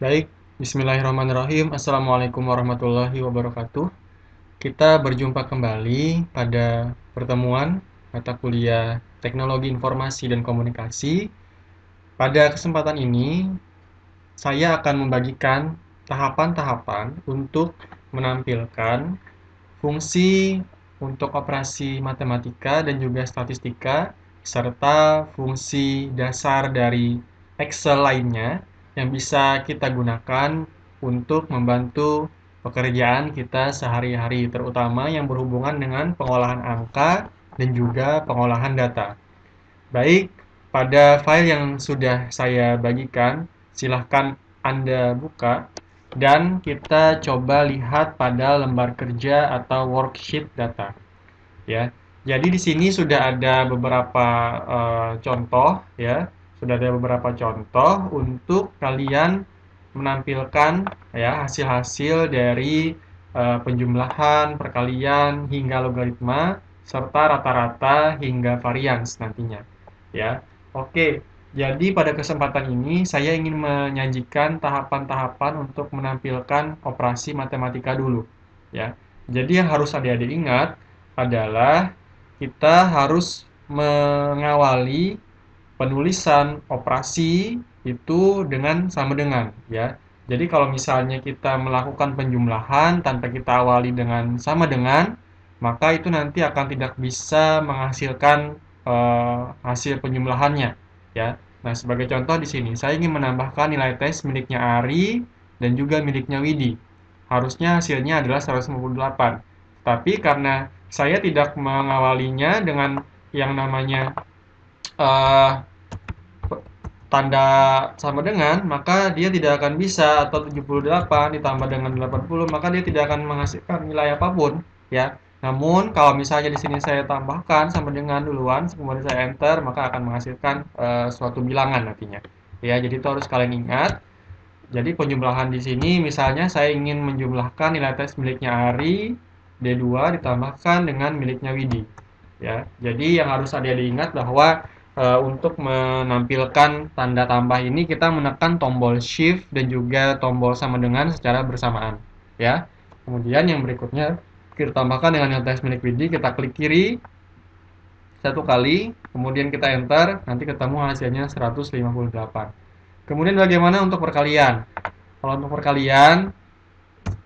Baik, bismillahirrahmanirrahim. Assalamualaikum warahmatullahi wabarakatuh. Kita berjumpa kembali pada pertemuan mata kuliah Teknologi Informasi dan Komunikasi. Pada kesempatan ini, saya akan membagikan tahapan-tahapan untuk menampilkan fungsi untuk operasi matematika dan juga statistika, serta fungsi dasar dari Excel lainnya yang bisa kita gunakan untuk membantu pekerjaan kita sehari-hari, terutama yang berhubungan dengan pengolahan angka dan juga pengolahan data. Baik, pada file yang sudah saya bagikan, silahkan Anda buka dan kita coba lihat pada lembar kerja atau worksheet data. Ya, jadi di sini sudah ada beberapa contoh, ya, sudah ada beberapa contoh untuk kalian menampilkan ya hasil-hasil dari penjumlahan, perkalian hingga logaritma serta rata-rata hingga varians nantinya. Ya, oke. Jadi pada kesempatan ini saya ingin menyajikan tahapan-tahapan untuk menampilkan operasi matematika dulu. Ya, jadi yang harus adik-adik ingat adalah kita harus mengawali penulisan operasi itu dengan sama dengan, ya. Jadi kalau misalnya kita melakukan penjumlahan tanpa kita awali dengan sama dengan, maka itu nanti akan tidak bisa menghasilkan hasil penjumlahannya, ya. Nah, sebagai contoh di sini saya ingin menambahkan nilai tes miliknya Ari dan juga miliknya Widi. Harusnya hasilnya adalah 158. Tapi karena saya tidak mengawalinya dengan yang namanya eh, tanda sama dengan, maka dia tidak akan bisa, atau 78 ditambah dengan 80, maka dia tidak akan menghasilkan nilai apapun, ya. Namun, kalau misalnya di sini saya tambahkan sama dengan duluan, kemudian saya enter, maka akan menghasilkan suatu bilangan nantinya. Ya, jadi itu harus kalian ingat. Jadi penjumlahan di sini, misalnya saya ingin menjumlahkan nilai tes miliknya Ari, D2 ditambahkan dengan miliknya Widi. Ya, jadi yang harus adik-adik ingat bahwa untuk menampilkan tanda tambah ini kita menekan tombol shift dan juga tombol sama dengan secara bersamaan. Ya, kemudian yang berikutnya kita tambahkan dengan nilai tes milik Widi, kita klik kiri satu kali, kemudian kita enter, nanti ketemu hasilnya 158. Kemudian bagaimana untuk perkalian? Kalau untuk perkalian,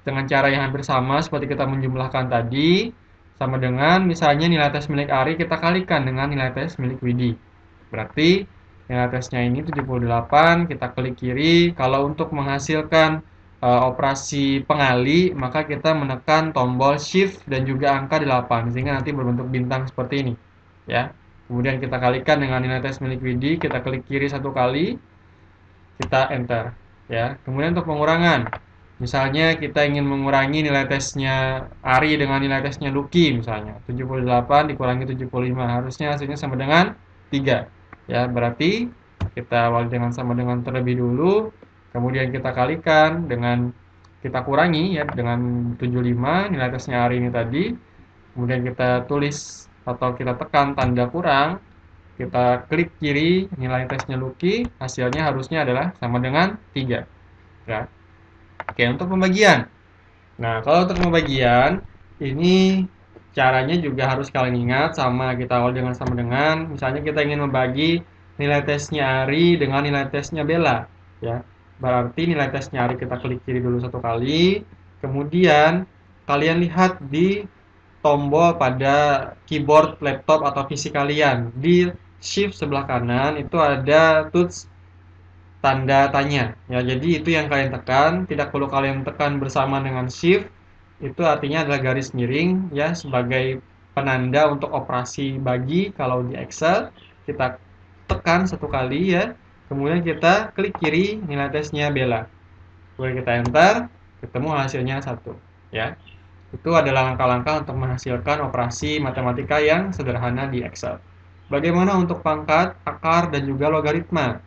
dengan cara yang hampir sama seperti kita menjumlahkan tadi, sama dengan misalnya nilai tes milik Ari kita kalikan dengan nilai tes milik Widi. Berarti nilai tesnya ini 78, kita klik kiri. Kalau untuk menghasilkan operasi pengali, maka kita menekan tombol shift dan juga angka 8 sehingga nanti berbentuk bintang seperti ini, ya. Kemudian kita kalikan dengan nilai tes milik Widi, kita klik kiri satu kali, kita enter, ya. Kemudian untuk pengurangan, misalnya kita ingin mengurangi nilai tesnya Ari dengan nilai tesnya Lucky, misalnya 78 dikurangi 75, harusnya hasilnya sama dengan 3, ya. Berarti kita awali dengan sama dengan terlebih dulu, kemudian kita kalikan dengan, kita kurangi ya dengan 75 nilai tesnya Ari ini tadi, kemudian kita tulis atau kita tekan tanda kurang, kita klik kiri nilai tesnya Lucky, hasilnya harusnya adalah sama dengan 3, ya. Oke, untuk pembagian. Nah, kalau untuk pembagian ini caranya juga harus kalian ingat, sama kita awal dengan sama dengan. Misalnya kita ingin membagi nilai tesnya Ari dengan nilai tesnya Bella, ya. Berarti nilai tesnya Ari kita klik kiri dulu satu kali, kemudian kalian lihat di tombol pada keyboard laptop atau PC kalian, di shift sebelah kanan itu ada tools tanda tanya, ya. Jadi itu yang kalian tekan, tidak perlu kalian tekan bersama dengan shift. Itu artinya adalah garis miring, ya, sebagai penanda untuk operasi bagi. Kalau di Excel kita tekan satu kali, ya, kemudian kita klik kiri nilai tesnya Bella, kemudian kita enter, ketemu hasilnya 1, ya. Itu adalah langkah-langkah untuk menghasilkan operasi matematika yang sederhana di Excel. Bagaimana untuk pangkat, akar, dan juga logaritma?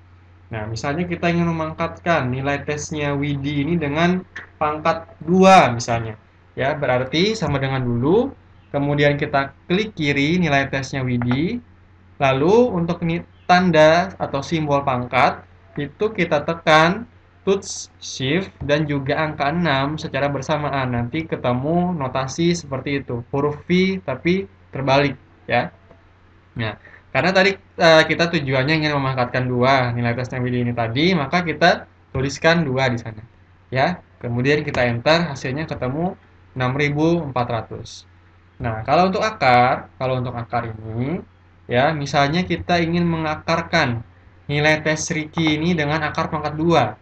Nah, misalnya kita ingin memangkatkan nilai tesnya Widi ini dengan pangkat 2 misalnya. Ya, berarti sama dengan dulu, kemudian kita klik kiri nilai tesnya Widi, lalu untuk tanda atau simbol pangkat, itu kita tekan tuts shift dan juga angka 6 secara bersamaan. Nanti ketemu notasi seperti itu, huruf V tapi terbalik ya. Nah, karena tadi kita tujuannya ingin memangkatkan 2 nilai tesnya Widi ini tadi, maka kita tuliskan 2 di sana. Ya, kemudian kita enter, hasilnya ketemu 6.400. Nah, kalau untuk akar ini ya, misalnya kita ingin mengakarkan nilai tes Ricky ini dengan akar pangkat 2.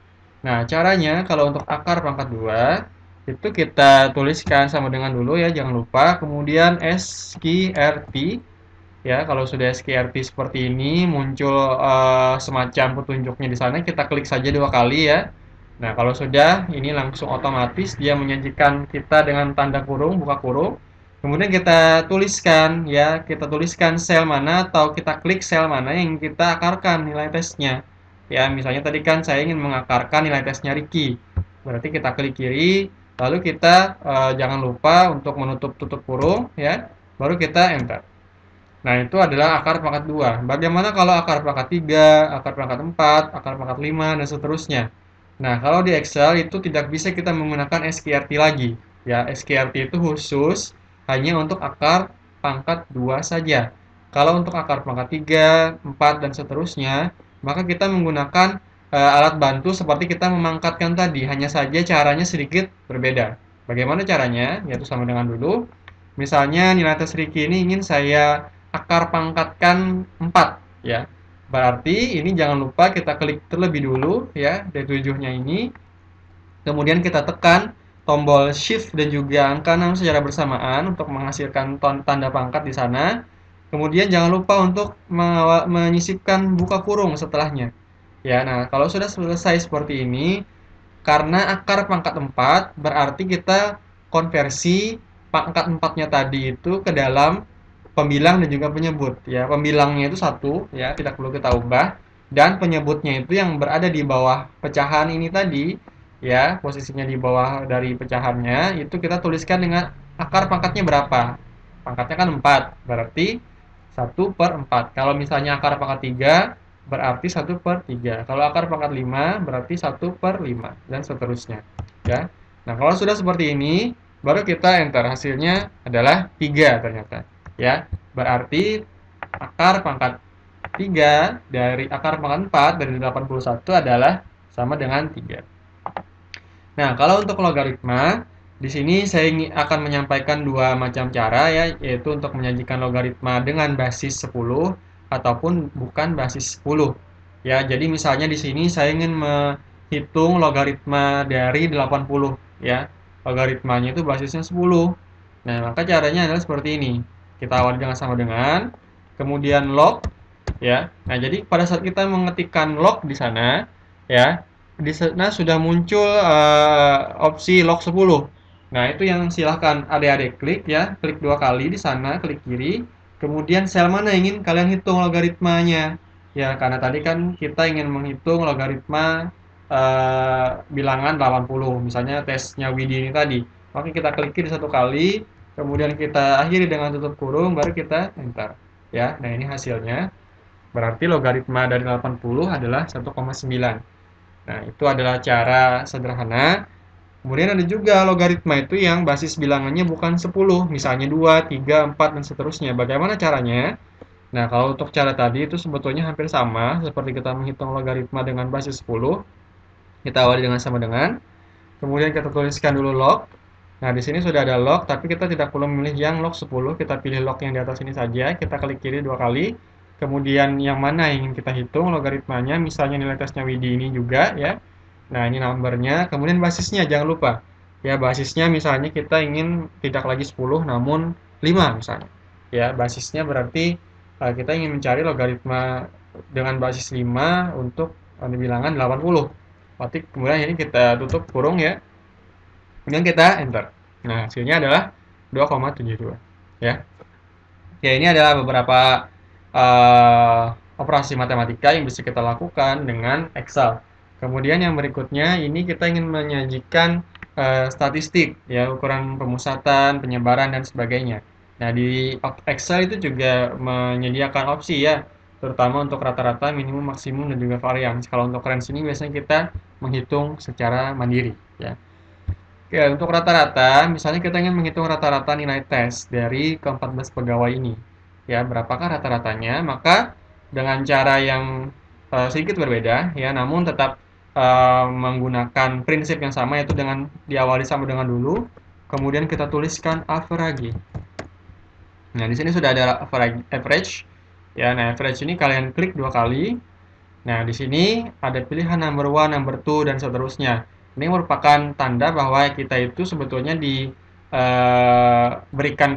Nah, caranya kalau untuk akar pangkat 2 itu kita tuliskan sama dengan dulu ya, jangan lupa. Kemudian SQRT ya, kalau sudah SQRT seperti ini muncul semacam petunjuknya di sana, kita klik saja 2 kali ya. Nah, kalau sudah ini langsung otomatis dia menyajikan kita dengan tanda kurung, buka kurung. Kemudian kita tuliskan ya, kita tuliskan sel mana atau kita klik sel mana yang kita akarkan nilai tesnya. Ya, misalnya tadi kan saya ingin mengakarkan nilai tesnya Ricky. Berarti kita klik kiri, lalu kita jangan lupa untuk menutup tutup kurung ya, baru kita enter. Nah, itu adalah akar pangkat 2. Bagaimana kalau akar pangkat 3, akar pangkat 4, akar pangkat 5, dan seterusnya? Nah, kalau di Excel itu tidak bisa kita menggunakan SQRT lagi. Ya, SQRT itu khusus hanya untuk akar pangkat 2 saja. Kalau untuk akar pangkat 3, 4, dan seterusnya, maka kita menggunakan alat bantu seperti kita memangkatkan tadi. Hanya saja caranya sedikit berbeda. Bagaimana caranya? Yaitu sama dengan dulu. Misalnya nilai tes Ricky ini ingin saya akar pangkatkan 4 ya. Berarti ini jangan lupa kita klik terlebih dulu ya D7-nya ini. Kemudian kita tekan tombol shift dan juga angka 6 secara bersamaan untuk menghasilkan tanda pangkat di sana. Kemudian jangan lupa untuk menyisipkan buka kurung setelahnya. Ya, nah kalau sudah selesai seperti ini, karena akar pangkat 4 berarti kita konversi pangkat 4-nya tadi itu ke dalam pembilang dan juga penyebut ya. Pembilangnya itu 1 ya, tidak perlu kita ubah, dan penyebutnya itu yang berada di bawah pecahan ini tadi ya, posisinya di bawah dari pecahannya itu kita tuliskan dengan akar pangkatnya berapa. Pangkatnya kan 4, berarti 1/4. Kalau misalnya akar pangkat 3 berarti 1/3. Kalau akar pangkat 5 berarti 1/5 dan seterusnya ya. Nah, kalau sudah seperti ini baru kita enter, hasilnya adalah 3 ternyata ya. Berarti akar pangkat 3 dari akar pangkat 4 dari 81 adalah sama dengan 3. Nah, kalau untuk logaritma, di sini saya akan menyampaikan 2 macam cara ya, yaitu untuk menyajikan logaritma dengan basis 10 ataupun bukan basis 10. Ya, jadi misalnya di sini saya ingin menghitung logaritma dari 80 ya. Logaritmanya itu basisnya 10. Nah, maka caranya adalah seperti ini. Kita awali dengan sama dengan, kemudian log ya. Nah, jadi pada saat kita mengetikkan log di sana ya, di sana sudah muncul opsi log 10. Nah, itu yang silahkan adik-adik klik ya, klik 2 kali di sana, klik kiri, kemudian sel mana ingin kalian hitung logaritmanya. Ya, karena tadi kan kita ingin menghitung logaritma bilangan 80, misalnya tesnya Widi ini tadi. Maka kita klik kiri 1 kali, kemudian kita akhiri dengan tutup kurung, baru kita enter. Ya, nah ini hasilnya. Berarti logaritma dari 80 adalah 1,9. Nah, itu adalah cara sederhana. Kemudian ada juga logaritma itu yang basis bilangannya bukan 10, misalnya 2, 3, 4, dan seterusnya. Bagaimana caranya? Nah, kalau untuk cara tadi itu sebetulnya hampir sama, seperti kita menghitung logaritma dengan basis 10. Kita awali dengan sama dengan. Kemudian kita tuliskan dulu log. Nah, di sini sudah ada log, tapi kita tidak perlu memilih yang log 10. Kita pilih log yang di atas ini saja. Kita klik kiri 2 kali. Kemudian yang mana yang ingin kita hitung logaritmanya, misalnya nilai tesnya Widi ini juga ya. Nah, ini nomornya, kemudian basisnya jangan lupa. Ya, basisnya misalnya kita ingin tidak lagi 10 namun 5 misalnya. Ya, basisnya berarti kita ingin mencari logaritma dengan basis 5 untuk bilangan 80. Berarti kemudian ini kita tutup kurung ya. Kemudian kita enter. Nah, hasilnya adalah 2,72 ya. Ya, ini adalah beberapa operasi matematika yang bisa kita lakukan dengan Excel. Kemudian yang berikutnya ini kita ingin menyajikan statistik ya, ukuran pemusatan, penyebaran dan sebagainya. Nah, di Excel itu juga menyediakan opsi ya. terutama untuk rata-rata, minimum, maksimum, dan juga varians. Kalau untuk range ini biasanya kita menghitung secara mandiri, ya. Oke, untuk rata-rata, misalnya kita ingin menghitung rata-rata nilai tes dari ke-14 pegawai ini. Ya, berapakah rata-ratanya? Maka dengan cara yang sedikit berbeda, ya, namun tetap menggunakan prinsip yang sama, yaitu dengan diawali sama dengan dulu, kemudian kita tuliskan average. Nah, di sini sudah ada average. Ya, nah average ini kalian klik 2 kali. Nah, di sini ada pilihan number one, number two, dan seterusnya. Ini merupakan tanda bahwa kita itu sebetulnya diberikan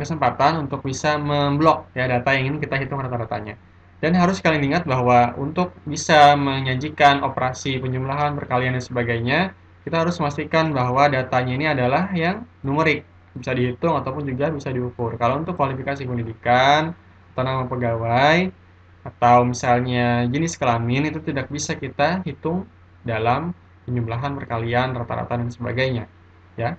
kesempatan untuk bisa memblok ya data yang ingin kita hitung rata-ratanya. Dan harus kalian ingat bahwa untuk bisa menyajikan operasi penjumlahan, perkalian, dan sebagainya, kita harus memastikan bahwa datanya ini adalah yang numerik, bisa dihitung ataupun juga bisa diukur. Kalau untuk kualifikasi pendidikan atau nama pegawai, atau misalnya jenis kelamin, itu tidak bisa kita hitung dalam penjumlahan, perkalian, rata-rata, dan sebagainya, ya.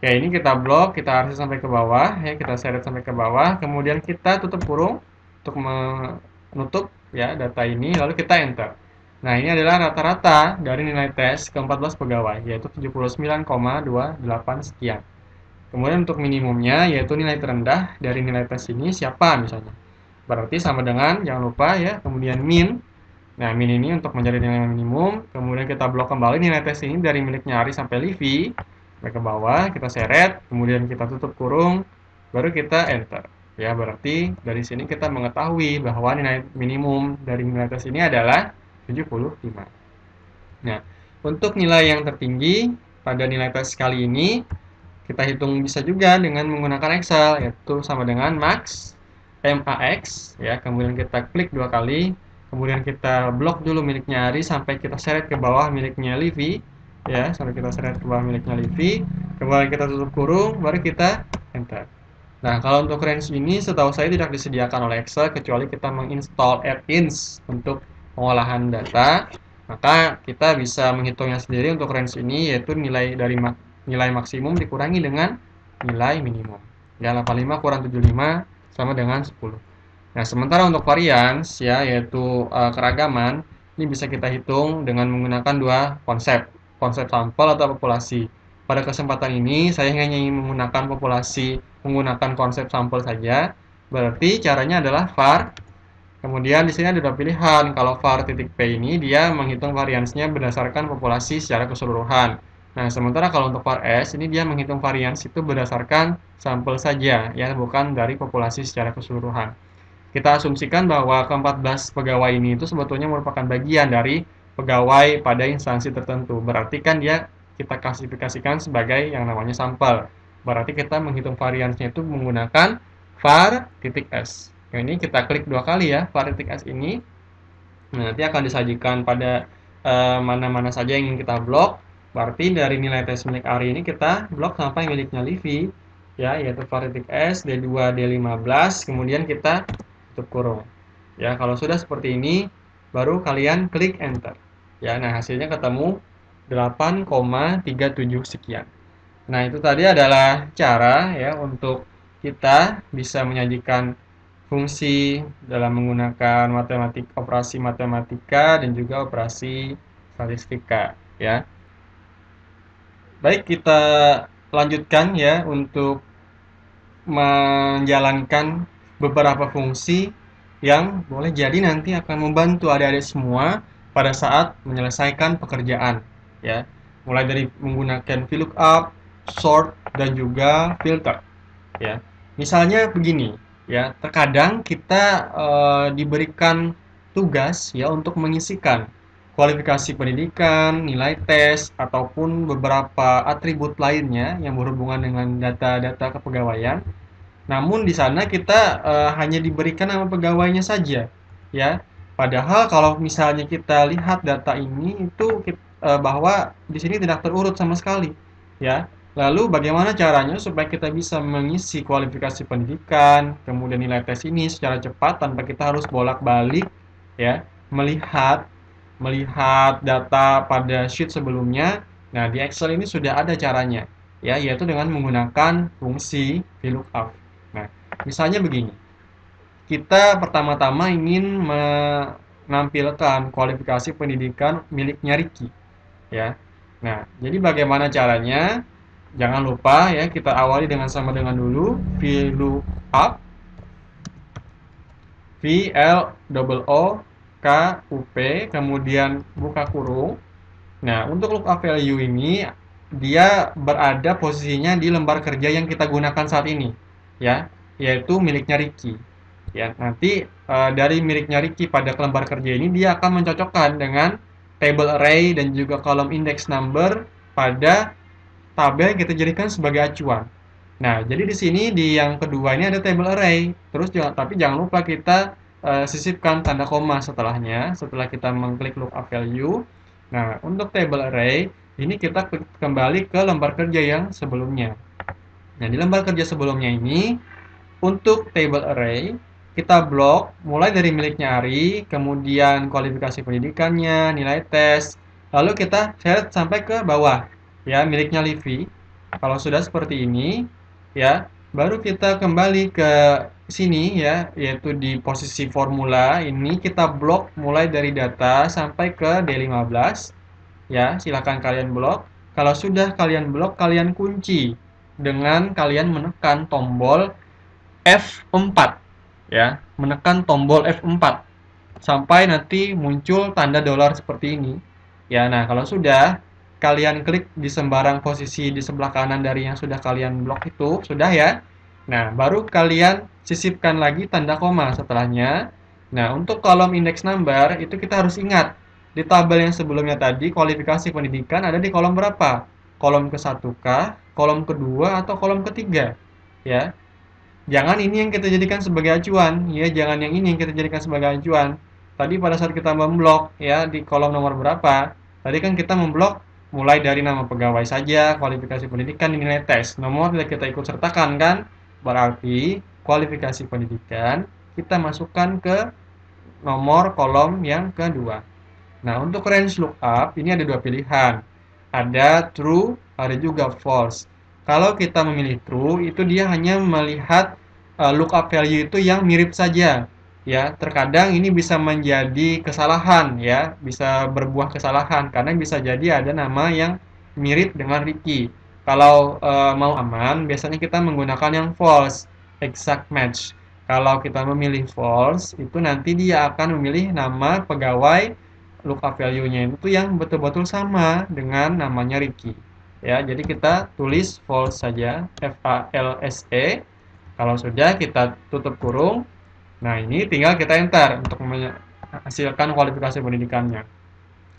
Ya, ini kita blok, kita arsip sampai ke bawah, ya, kita seret sampai ke bawah, kemudian kita tutup kurung untuk menutup ya data ini, lalu kita enter. Nah, ini adalah rata-rata dari nilai tes ke-14 pegawai, yaitu 79,28 sekian. Kemudian untuk minimumnya, yaitu nilai terendah dari nilai tes ini siapa misalnya. Berarti sama dengan, jangan lupa ya, kemudian min. Nah, min ini untuk mencari nilai minimum. Kemudian kita blok kembali nilai tes ini dari miliknya Ari sampai Livi. Sampai ke bawah, kita seret. Kemudian kita tutup kurung. Baru kita enter. Ya, berarti dari sini kita mengetahui bahwa nilai minimum dari nilai tes ini adalah 75. Nah, untuk nilai yang tertinggi pada nilai tes kali ini, kita hitung bisa juga dengan menggunakan Excel, yaitu sama dengan max MAX, ya, kemudian kita klik 2 kali, kemudian kita blok dulu miliknya Ari sampai kita seret ke bawah miliknya Livi, ya, sampai kita seret ke bawah miliknya Livi, kemudian kita tutup kurung, baru kita enter. Nah, kalau untuk range ini setahu saya tidak disediakan oleh Excel kecuali kita menginstall add-ins untuk pengolahan data, maka kita bisa menghitungnya sendiri untuk range ini, yaitu nilai dari nilai maksimum dikurangi dengan nilai minimum. Ya, 85 kurang 75 sama dengan 10. Nah, sementara untuk varians ya, yaitu keragaman, ini bisa kita hitung dengan menggunakan dua konsep, konsep sampel atau populasi. Pada kesempatan ini saya hanya ingin menggunakan populasi menggunakan konsep sampel saja. Berarti caranya adalah var. Kemudian di sini ada dua pilihan. Kalau var titik P ini dia menghitung variansnya berdasarkan populasi secara keseluruhan. Nah, sementara kalau untuk var S ini dia menghitung varians itu berdasarkan sampel saja, ya, bukan dari populasi secara keseluruhan. Kita asumsikan bahwa ke-14 pegawai ini itu sebetulnya merupakan bagian dari pegawai pada instansi tertentu. Berarti kan dia kita klasifikasikan sebagai yang namanya sampel. Berarti kita menghitung variansnya itu menggunakan var titik S. Nah, ini kita klik 2 kali ya, var titik S ini. Nah, nanti akan disajikan pada mana-mana saja yang ingin kita blok. Berarti dari nilai tes milik Ari ini kita blok sampai miliknya Livi, ya, yaitu var titik S, D2, D15, kemudian kita tutup kurung. Ya, kalau sudah seperti ini, baru kalian klik enter. Ya, nah hasilnya ketemu 8,37 sekian. Nah, itu tadi adalah cara ya untuk kita bisa menyajikan fungsi dalam menggunakan operasi matematika dan juga operasi statistika ya. Baik, kita lanjutkan ya untuk menjalankan beberapa fungsi yang boleh jadi nanti akan membantu adik-adik semua pada saat menyelesaikan pekerjaan ya. Mulai dari menggunakan VLOOKUP, sort, dan juga filter ya. Misalnya begini ya, terkadang kita diberikan tugas ya untuk mengisikan kualifikasi pendidikan, nilai tes, ataupun beberapa atribut lainnya yang berhubungan dengan data-data kepegawaian. Namun di sana kita hanya diberikan nama pegawainya saja, ya. Padahal kalau misalnya kita lihat data ini itu bahwa di sini tidak terurut sama sekali, ya. Lalu bagaimana caranya supaya kita bisa mengisi kualifikasi pendidikan, kemudian nilai tes ini secara cepat tanpa kita harus bolak-balik, ya, melihat data pada sheet sebelumnya. Nah, di Excel ini sudah ada caranya, ya, yaitu dengan menggunakan fungsi VLOOKUP. Nah, misalnya begini. kita pertama-tama ingin menampilkan kualifikasi pendidikan miliknya Ricky, ya. Nah, jadi bagaimana caranya? Jangan lupa ya, kita awali dengan sama dengan dulu VLOOKUP, VLOOKUP, kemudian buka kurung. Nah, untuk lookup value ini dia berada posisinya di lembar kerja yang kita gunakan saat ini, ya, yaitu miliknya Ricky. Ya, nanti dari miliknya Ricky pada lembar kerja ini dia akan mencocokkan dengan table array dan juga kolom index number pada tabel yang kita jadikan sebagai acuan. Nah, jadi di sini di yang kedua ini ada table array. Terus tapi jangan lupa kita sisipkan tanda koma setelahnya setelah kita mengklik lookup value. Nah, untuk table array ini kita kembali ke lembar kerja yang sebelumnya. Nah, di lembar kerja sebelumnya ini untuk table array kita blok mulai dari miliknya Ari, kemudian kualifikasi pendidikannya, nilai tes, lalu kita seret sampai ke bawah, ya, miliknya Livi. Kalau sudah seperti ini, ya, baru kita kembali ke sini, ya, yaitu di posisi formula ini kita blok mulai dari data sampai ke D15, ya, silakan kalian blok. Kalau sudah kalian blok, kalian kunci dengan kalian menekan tombol F4, ya, menekan tombol F4 sampai nanti muncul tanda dolar seperti ini, ya. Nah, kalau sudah kalian klik di sembarang posisi di sebelah kanan dari yang sudah kalian blok itu, sudah ya. Nah, baru kalian sisipkan lagi tanda koma setelahnya. Nah, untuk kolom index number itu kita harus ingat di tabel yang sebelumnya tadi kualifikasi pendidikan ada di kolom berapa? Kolom ke-1 kah, kolom kedua atau kolom ketiga, ya. Jangan ini yang kita jadikan sebagai acuan, ya, jangan yang ini yang kita jadikan sebagai acuan. Tadi pada saat kita memblok, ya, di kolom nomor berapa? Tadi kan kita memblok mulai dari nama pegawai saja, kualifikasi pendidikan, nilai tes. Nomor tidak kita ikut sertakan kan? Berarti kualifikasi pendidikan kita masukkan ke nomor kolom yang kedua. Nah, untuk range lookup ini ada dua pilihan. Ada true, ada juga false. Kalau kita memilih true, itu dia hanya melihat lookup value itu yang mirip saja. Ya, terkadang ini bisa menjadi kesalahan, ya, bisa berbuah kesalahan karena bisa jadi ada nama yang mirip dengan Ricky. Kalau mau aman, biasanya kita menggunakan yang false, exact match. Kalau kita memilih false, itu nanti dia akan memilih nama pegawai lookup value-nya itu yang betul-betul sama dengan namanya Ricky. Ya, jadi kita tulis false saja, FALSE. Kalau sudah kita tutup kurung. Nah, ini tinggal kita enter untuk menghasilkan kualifikasi pendidikannya.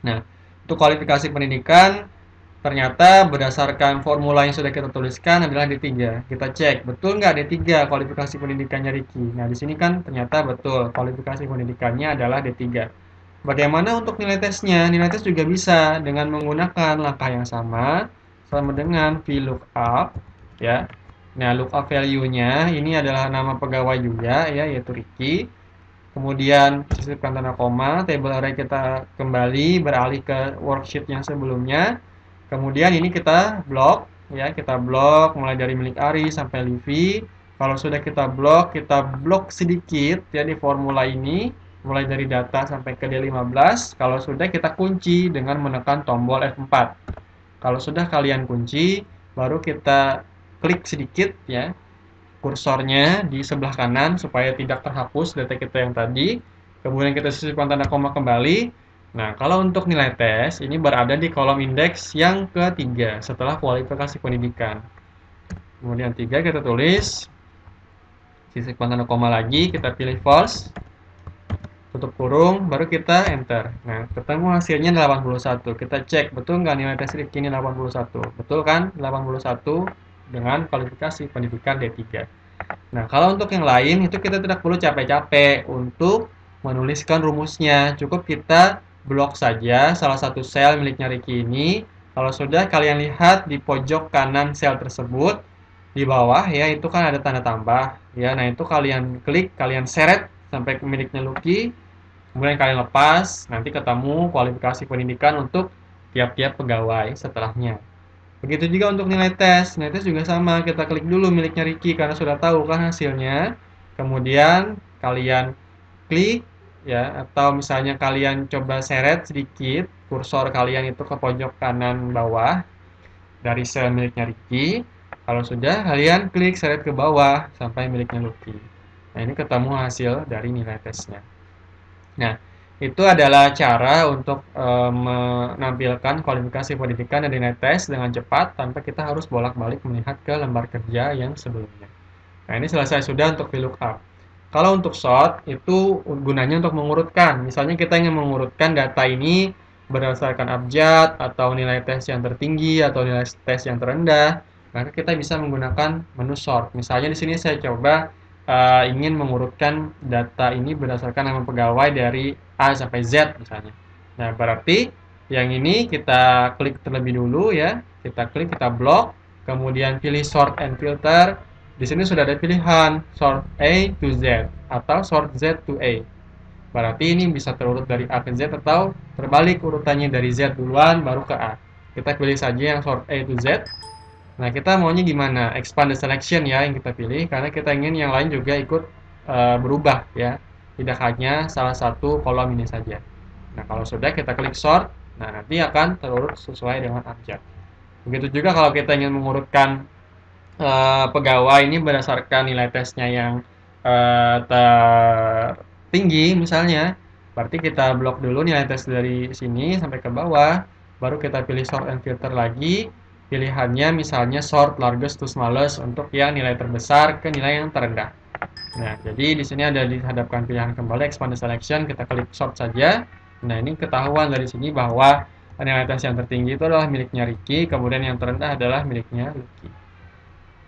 Nah, untuk kualifikasi pendidikan ternyata berdasarkan formula yang sudah kita tuliskan adalah D3. Kita cek, betul nggak D3 kualifikasi pendidikannya Ricky? Nah, di sini kan ternyata betul, kualifikasi pendidikannya adalah D3. Bagaimana untuk nilai tesnya? Nilai tes juga bisa dengan menggunakan langkah yang sama dengan VLOOKUP, ya. Nah, lookup value-nya ini adalah nama pegawai juga, ya, yaitu Ricky. Kemudian sisipkan tanda koma, table array kita kembali beralih ke worksheet yang sebelumnya. Kemudian ini kita blok, ya, kita blok mulai dari milik Ari sampai Livi. Kalau sudah kita blok sedikit ya di formula ini, mulai dari data sampai ke D15. Kalau sudah kita kunci dengan menekan tombol F4. Kalau sudah kalian kunci, baru kita klik sedikit ya kursornya di sebelah kanan supaya tidak terhapus data kita yang tadi. Kemudian kita sisipkan tanda koma kembali. Nah, kalau untuk nilai tes, ini berada di kolom indeks yang ketiga setelah kualifikasi pendidikan. Kemudian 3 kita tulis, sisipkan tanda koma lagi, kita pilih false, tutup kurung, baru kita enter. Nah, ketemu hasilnya 81. Kita cek, betul nggak nilai tes Ricky ini 81? Betul kan? 81 dengan kualifikasi pendidikan D3. Nah, kalau untuk yang lain, itu kita tidak perlu capek-capek untuk menuliskan rumusnya. Cukup kita blok saja salah satu sel miliknya Ricky ini. Kalau sudah kalian lihat di pojok kanan sel tersebut, di bawah ya, itu kan ada tanda tambah. Ya, nah itu kalian klik, kalian seret sampai ke miliknya Lucky. Kemudian kalian lepas, nanti ketemu kualifikasi pendidikan untuk tiap-tiap pegawai setelahnya. Begitu juga untuk nilai tes. Nilai tes juga sama, kita klik dulu miliknya Ricky karena sudah tahu kan hasilnya. kemudian kalian klik ya, atau misalnya kalian coba seret sedikit kursor kalian itu ke pojok kanan bawah dari sel miliknya Ricky. Kalau sudah, kalian klik seret ke bawah sampai miliknya Lucky. Nah, ini ketemu hasil dari nilai tesnya. Nah, itu adalah cara untuk menampilkan kualifikasi pendidikan dan nilai tes dengan cepat tanpa kita harus bolak-balik melihat ke lembar kerja yang sebelumnya. Nah, ini selesai sudah untuk VLOOKUP. Kalau untuk sort, itu gunanya untuk mengurutkan. Misalnya kita ingin mengurutkan data ini berdasarkan abjad, atau nilai tes yang tertinggi, atau nilai tes yang terendah, maka kita bisa menggunakan menu sort. Misalnya di sini saya coba ingin mengurutkan data ini berdasarkan nama pegawai dari A sampai Z misalnya. Nah, berarti yang ini kita klik terlebih dulu ya. Kita klik, kita blok, kemudian pilih sort and filter. Di sini sudah ada pilihan sort A to Z atau sort Z to A. Berarti ini bisa terurut dari A ke Z atau terbalik urutannya dari Z duluan baru ke A. Kita pilih saja yang sort A to Z. Nah, kita maunya gimana? Expand the selection ya yang kita pilih karena kita ingin yang lain juga ikut berubah ya. Tidak hanya salah satu kolom ini saja. Nah, kalau sudah kita klik sort, nah nanti akan terurut sesuai dengan abjad. Begitu juga kalau kita ingin mengurutkan pegawai ini berdasarkan nilai tesnya yang tertinggi misalnya, berarti kita blok dulu nilai tes dari sini sampai ke bawah, baru kita pilih sort and filter lagi, pilihannya misalnya sort largest to smallest untuk yang nilai terbesar ke nilai yang terendah. Nah, jadi di sini ada dihadapkan pilihan kembali expand the selection, kita klik sort saja. Nah, ini ketahuan dari sini bahwa nilai tes yang tertinggi itu adalah miliknya Ricky, kemudian yang terendah adalah miliknya Lucky.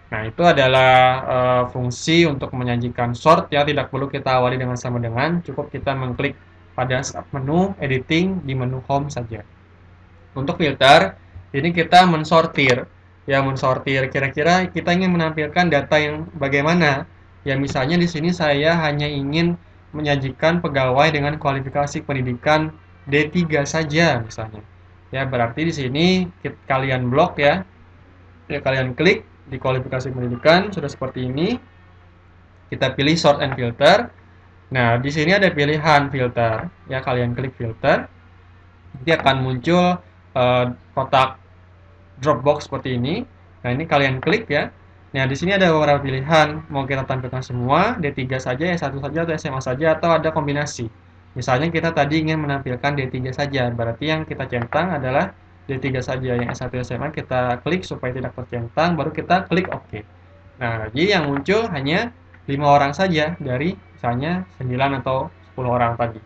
Nah, itu adalah fungsi untuk menyajikan sort ya, tidak perlu kita awali dengan sama dengan, cukup kita mengklik pada menu editing di menu home saja. Untuk filter, ini kita mensortir. Ya, mensortir kira-kira kita ingin menampilkan data yang bagaimana. Ya, misalnya di sini saya hanya ingin menyajikan pegawai dengan kualifikasi pendidikan D3 saja misalnya. Ya, berarti di sini kalian blok ya. Ya, kalian klik di kualifikasi pendidikan sudah seperti ini. Kita pilih sort and filter. Nah, di sini ada pilihan filter. Ya, kalian klik filter. Nanti akan muncul kotak Dropbox seperti ini. Nah, ini kalian klik ya. Nah, di sini ada beberapa pilihan. Mau kita tampilkan semua, D3 saja, S1 saja, atau SMA saja, atau ada kombinasi. Misalnya kita tadi ingin menampilkan D3 saja. Berarti yang kita centang adalah D3 saja. Yang S1 SMA kita klik supaya tidak tercentang, baru kita klik OK. Nah, jadi yang muncul hanya 5 orang saja dari misalnya 9 atau 10 orang tadi.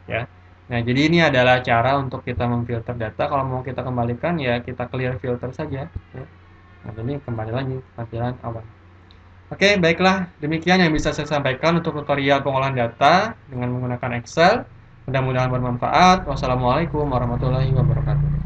Ya. Nah, jadi ini adalah cara untuk kita memfilter data. Kalau mau kita kembalikan, ya kita clear filter saja. Ya. Nah, ini kembali lagi tampilan awal. Oke, baiklah. Demikian yang bisa saya sampaikan untuk tutorial pengolahan data dengan menggunakan Excel. Mudah-mudahan bermanfaat. Wassalamualaikum warahmatullahi wabarakatuh.